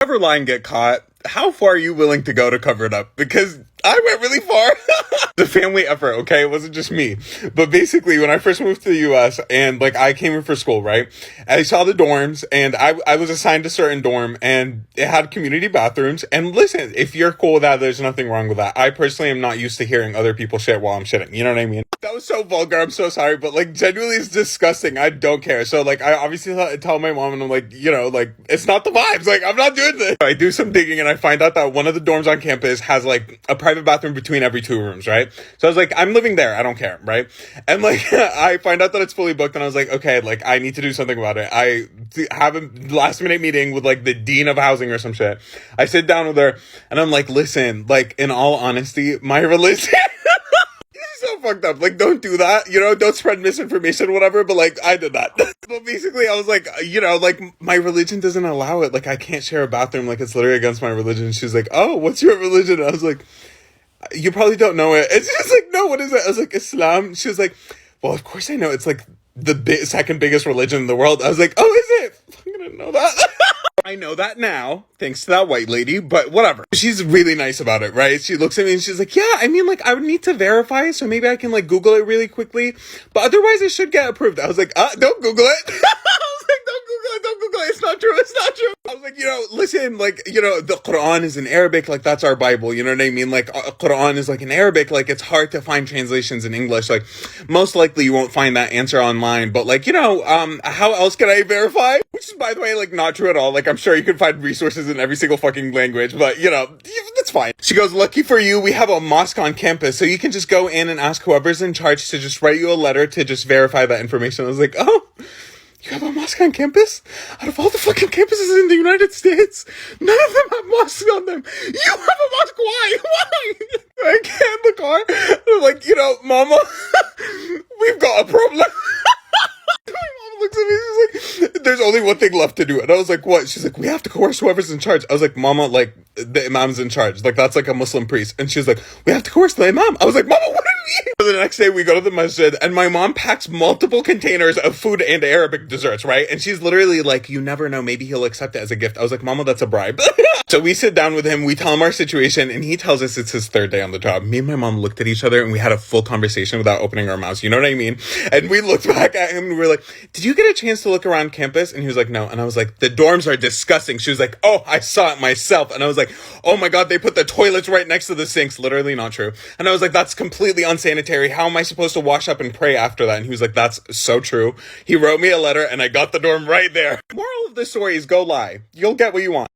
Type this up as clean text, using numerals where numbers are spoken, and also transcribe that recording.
Ever lie and get caught, how far are you willing to go to cover it up? Because I went really far. The family effort, okay? It wasn't just me. But basically, when I first moved to the US and like I came here for school, right? I saw the dorms and I was assigned a certain dorm and it had community bathrooms. And listen, if you're cool with that, there's nothing wrong with that. I personally am not used to hearing other people shit while I'm shitting. You know what I mean? That was so vulgar. I'm so sorry. But like genuinely it's disgusting. I don't care. So like I obviously tell my mom and I'm like, you know, like it's not the vibes. Like I'm not doing this. I do some digging and I find out that one of the dorms on campus has like a private bathroom between every two rooms, right? So I was like, I'm living there. I don't care, right? And like, I find out that it's fully booked and I was like, okay, like I need to do something about it. I have a last minute meeting with like the dean of housing or some shit. I sit down with her and I'm like, listen, like in all honesty, my religion so fucked up. Like, don't do that. You know, don't spread misinformation, whatever. But like, I did that. But basically, I was like, you know, like my religion doesn't allow it. Like, I can't share a bathroom. Like, it's literally against my religion. She's like, oh, what's your religion? And I was like, you probably don't know it. And she's like, no, what is it? I was like, Islam. She was like, well, of course I know. It's like the second biggest religion in the world. I was like, oh, is it? I'm gonna know that. I know that now, thanks to that white lady, but whatever. She's really nice about it, right? She looks at me and she's like, yeah, I mean, like, I would need to verify, so maybe I can, like, Google it really quickly, but otherwise it should get approved. I was like, don't Google it. I was like, don't Google it, it's not true, it's not true. I was like, you know, listen, like, you know, the Quran is in Arabic, like, that's our Bible, you know what I mean? Like, Quran is, like, in Arabic, like, it's hard to find translations in English, like, most likely you won't find that answer online, but, like, you know, how else can I verify? Which is, by the way, like, not true at all. Like, I'm sure you can find resources in every single fucking language, but, you know, that's fine. She goes, lucky for you, we have a mosque on campus, so you can just go in and ask whoever's in charge to just write you a letter to just verify that information. I was like, oh, you have a mosque on campus? Out of all the fucking campuses in the United States, none of them have mosques on them. You have a mosque, why? Why? I get in the car, I'm like, you know, mama, we've got a problem. My mom looks at me, she's like, there's only one thing left to do. And I was like, what? She's like, we have to coerce whoever's in charge. I was like, mama, like, the imam's in charge. Like, that's like a Muslim priest. And she's like, we have to coerce the imam. I was like, mama, what do you mean? So the next day we go to the masjid and my mom packs multiple containers of food and Arabic desserts, right? And she's literally like, you never know, maybe he'll accept it as a gift. I was like, mama, that's a bribe. So we sit down with him, we tell him our situation, and he tells us it's his third day on the job. Me and my mom looked at each other and we had a full conversation without opening our mouths. You know what I mean? And we looked back at him and we were like, did you get a chance to look around campus? And he was like, no. And I was like, the dorms are disgusting. She was like, oh, I saw it myself. And I was like, oh my God, they put the toilets right next to the sinks. Literally not true. And I was like, that's completely unsanitary. How am I supposed to wash up and pray after that? And he was like, that's so true. He wrote me a letter and I got the dorm right there. Moral of the story is go lie. You'll get what you want.